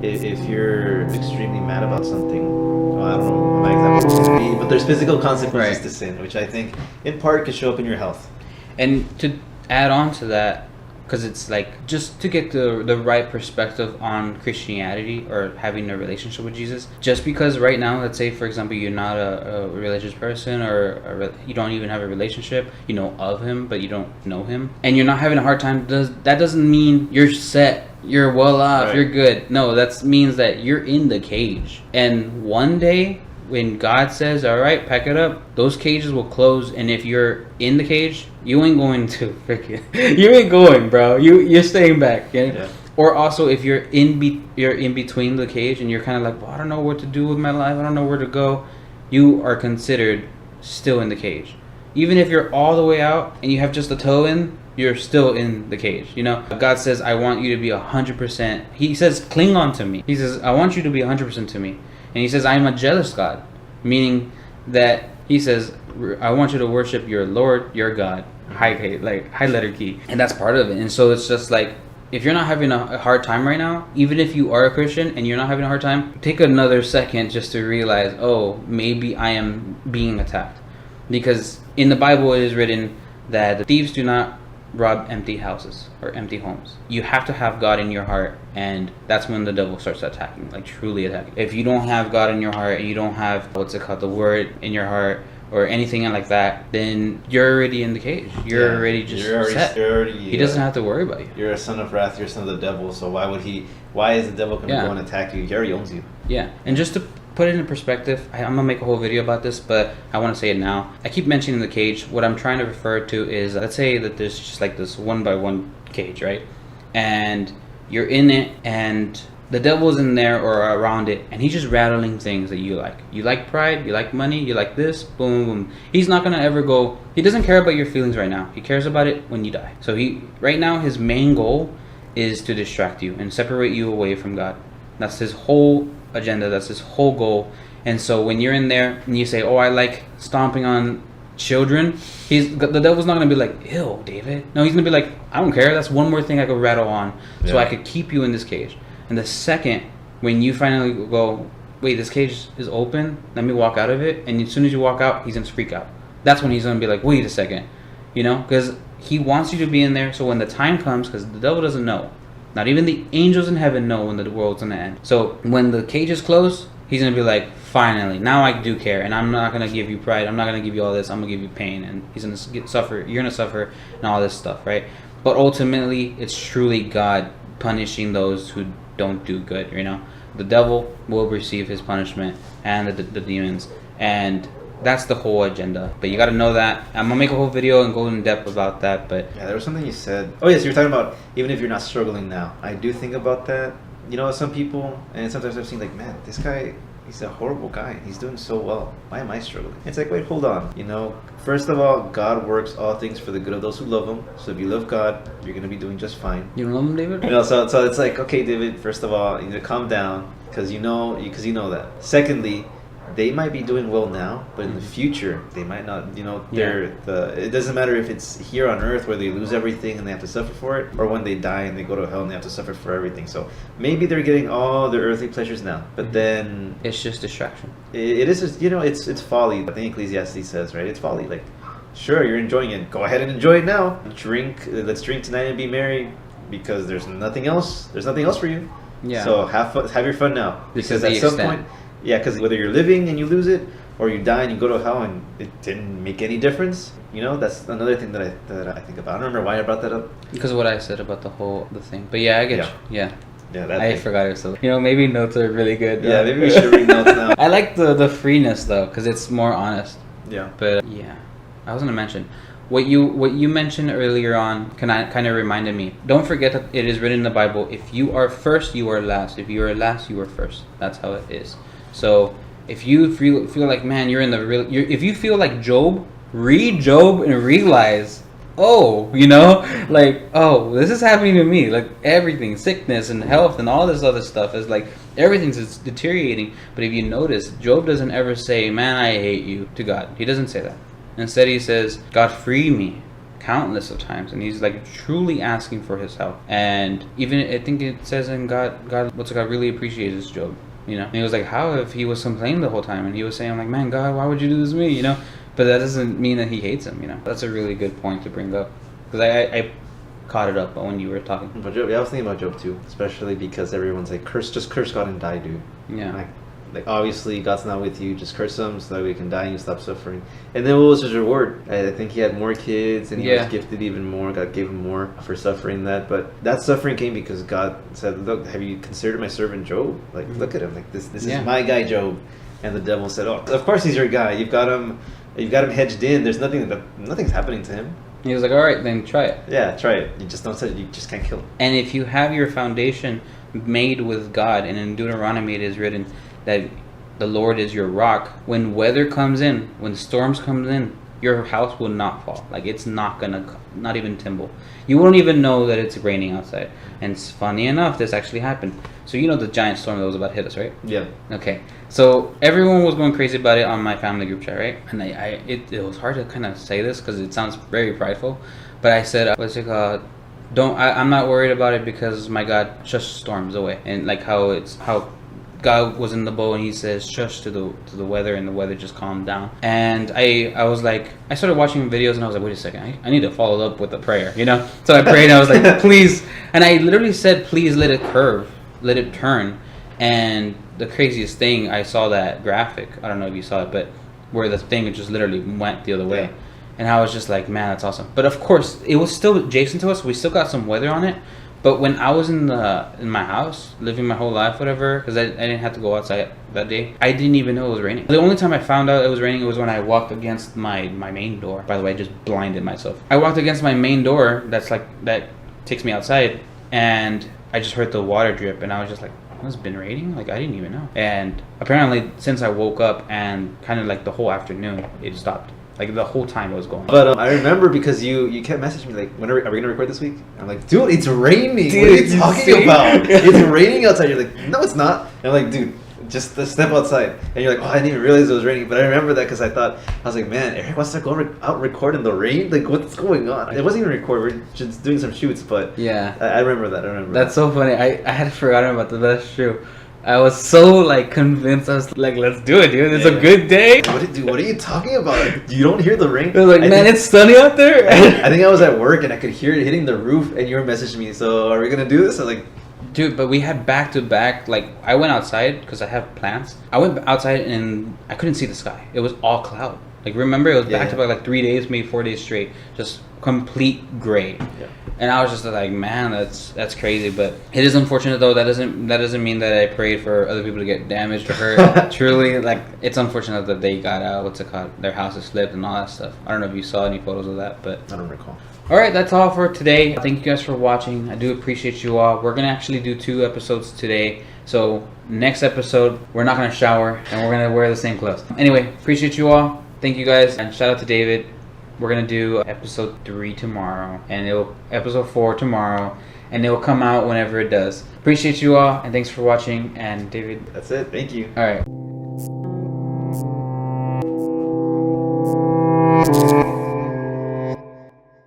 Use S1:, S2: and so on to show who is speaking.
S1: if you're extremely mad about something, well, I don't know what my example is going to be, but there's physical consequences
S2: Right.
S1: to sin, which I think in part could show up in your health.
S2: And to add on to that, because it's like just to get the right perspective on Christianity or having a relationship with Jesus. Just because right now, let's say for example, you're not a religious person or you don't even have a relationship, you know of him, but you don't know him, and you're not having a hard time. That doesn't mean you're set. You're well off.
S1: Right.
S2: You're good. No, that means that you're in the cage, and one day, when God says, all right, pack it up, those cages will close. And if you're in the cage, you ain't going to freaking, you ain't going, bro. You're staying back. Yeah? Or also, if you're you're in between the cage and you're kind of like, well, I don't know what to do with my life. I don't know where to go. You are considered still in the cage. Even if you're all the way out and you have just a toe in, you're still in the cage. You know, God says, I want you to be 100%. He says, cling on to me. He says, I want you to be 100% to me. And he says, I'm a jealous God, meaning that he says, I want you to worship your Lord, your God, high letter key. And that's part of it. And so it's just like, if you're not having a hard time right now, even if you are a Christian and you're not having a hard time, take another second just to realize, oh, maybe I am being attacked. Because in the Bible it is written that the thieves do not rob empty houses or empty homes. You have to have God in your heart, and that's when the devil starts attacking, like truly attacking. If you don't have God in your heart and you don't have the word in your heart or anything like that, then you're already in the cage. You're already set. He doesn't have to worry about you.
S1: You're a son of wrath, you're a son of the devil, so why is the devil going to go and attack you? He already owns you.
S2: Yeah, and just to put it in perspective, I'm going to make a whole video about this, but I want to say it now. I keep mentioning the cage. What I'm trying to refer to is, let's say that there's just like this 1x1 cage, right? And you're in it, and the devil's in there or around it, and he's just rattling things that you like. You like pride, you like money, you like this, boom, boom. He's not going to ever go, he doesn't care about your feelings right now. He cares about it when you die. So right now, his main goal is to distract you and separate you away from God. That's his whole agenda, that's his whole goal. And so when you're in there and you say, oh, I like stomping on children, the devil's not going to be like, ew, David. No, he's going to be like, I don't care, that's one more thing I could rattle on, so I could keep you in this cage. And the second when you finally go, wait, this cage is open, let me walk out of it, and as soon as you walk out, he's going to freak out. That's when he's going to be like, wait a second, you know, because he wants you to be in there, so when the time comes, because the devil doesn't know, not even the angels in heaven know when the world's going to end. So when the cage is closed, he's going to be like, finally, now I do care, and I'm not going to give you pride, I'm not going to give you all this, I'm going to give you pain, and he's going to suffer, you're going to suffer, and all this stuff, right? But ultimately, it's truly God punishing those who don't do good, you know? The devil will receive his punishment, and the demons, and that's the whole agenda. But you got to know that. I'm gonna make a whole video and go in depth about that. But
S1: yeah, there was something you said. Oh yes, you were talking about even if you're not struggling now. I do think about that. You know, some people, and sometimes I've seen like, man, this guy, he's a horrible guy. He's doing so well. Why am I struggling? It's like, wait, hold on. You know, first of all, God works all things for the good of those who love Him. So if you love God, you're gonna be doing just fine.
S2: You don't love Him, David?
S1: You know, so it's like, okay, David. First of all, you need to calm down because you know that. Secondly, they might be doing well now, but in the future they might not. You know, it doesn't matter if it's here on earth where they lose everything and they have to suffer for it, or when they die and they go to hell and they have to suffer for everything. So maybe they're getting all their earthly pleasures now, but then
S2: it's just distraction.
S1: It is just, you know, it's folly. I think Ecclesiastes says, right? It's folly. Like, sure, you're enjoying it. Go ahead and enjoy it now. Let's drink tonight and be merry, because there's nothing else. There's nothing else for you.
S2: Yeah.
S1: So have your fun now,
S2: because
S1: at some point. Yeah, because whether you're living and you lose it, or you die and you go to hell and it didn't make any difference, you know, that's another thing that I think about. I don't remember why I brought that up.
S2: Because of what I said about the thing. But yeah, I get you. Yeah.
S1: Yeah,
S2: I forgot it. So, you know, maybe notes are really good.
S1: Yeah, maybe we should read notes now.
S2: I like the freeness though, because it's more honest.
S1: Yeah.
S2: But yeah, I was gonna mention what you mentioned earlier on. Kind of reminded me. Don't forget that it is written in the Bible: if you are first, you are last. If you are last, you are first. That's how it is. So if you feel like, man, if you feel like Job, read Job and realize, oh, you know, like, oh, this is happening to me. Like everything, sickness and health and all this other stuff is like everything's just deteriorating. But if you notice, Job doesn't ever say, man, I hate you to God. He doesn't say that. Instead, he says, God, free me. countless of times, and he's like truly asking for his help. And even I think it says in God really appreciates Job. You know, and he was like, how if he was complaining the whole time, and he was saying like, man, God, why would you do this to me? You know, but that doesn't mean that he hates him. You know, that's a really good point to bring up, because I caught it up when you were talking.
S1: But Job, yeah, I was thinking about Job too, especially because everyone's like, just curse God and die, dude.
S2: Yeah.
S1: Like obviously God's not with you, just curse him so that we can die and you stop suffering. And then what was his reward? I think he had more kids and he was gifted even more. God gave him more for suffering that. But that suffering came because God said, look, have you considered my servant Job? Like, look at him. Like this is my guy Job. And the devil said, oh, of course he's your guy. You've got him hedged in. There's nothing's happening to him.
S2: He was like, all right, then try it.
S1: Yeah, try it. You just can't kill him.
S2: And if you have your foundation made with God, and in Deuteronomy it is written that the Lord is your rock, when weather comes in, when storms comes in, your house will not fall. Like, it's not even tumble. You won't even know that it's raining outside. And it's funny enough, this actually happened. So you know the giant storm that was about to hit us, right? Yeah. Okay. So everyone was going crazy about it on my family group chat, right? And it was hard to kind of say this because it sounds very prideful, but I said, I'm not worried about it because my God shushed storms away. And like how God was in the boat and he says shush to the weather, and the weather just calmed down. And I was like, I started watching videos and I was like, wait a second, I need to follow up with a prayer, you know? So I prayed and I was like, please. And I literally said, please let it curve, let it turn. And the craziest thing, I saw that graphic, I don't know if you saw it, but where the thing just literally went the other way. Yeah. And I was just like, man, that's awesome. But of course, it was still adjacent to us. We still got some weather on it. But when I was in my house, living my whole life, whatever, because I didn't have to go outside that day, I didn't even know it was raining. The only time I found out it was raining was when I walked against my main door. By the way, I just blinded myself. I walked against my main door that takes me outside, and I just heard the water drip, and I was just like, it's been raining? Like, I didn't even know. And apparently, since I woke up and kind of like the whole afternoon, it stopped. Like the whole time it was going.
S1: But I remember because you kept messaging me like, when are we gonna record this week? I'm like, dude, it's raining. Dude, what are you talking about? It's raining outside. You're like, no, it's not. And I'm like, dude, just step outside. And you're like, oh, I didn't even realize it was raining. But I remember that because I was like, man, Eric wants to go out record in the rain. Like, what's going on? It wasn't even record. We're just doing some shoots. But yeah, I remember that.
S2: That's so funny. I had forgotten about that. That's true. I was so like convinced. I was like, "Let's do it, dude! It's a good day."
S1: What are you talking about? You don't hear the rain?
S2: I was like, "Man, it's sunny out there."
S1: I think I was at work and I could hear it hitting the roof, and you were messaging me. So, are we gonna do this? I was like,
S2: dude, but we had back to back. Like, I went outside because I have plants. I went outside and I couldn't see the sky. It was all cloud. Like, remember, it was back to back, like 3 days, maybe 4 days straight, just complete gray. Yeah. And I was just like, man, that's crazy. But it is unfortunate though. That doesn't mean that I prayed for other people to get damaged or hurt. Truly, like, it's unfortunate that they got out. What's it called? Their houses flipped and all that stuff. I don't know if you saw any photos of that, but
S1: I don't recall.
S2: All right, that's all for today. Thank you guys for watching. I do appreciate you all. We're gonna actually do 2 episodes today. So next episode, we're not gonna shower and we're gonna wear the same clothes. Anyway, appreciate you all. Thank you guys, and shout out to David. We're gonna do episode 3 tomorrow, and episode 4 tomorrow, and it will come out whenever it does. Appreciate you all, and thanks for watching. And David,
S1: that's it. Thank you.
S2: All right.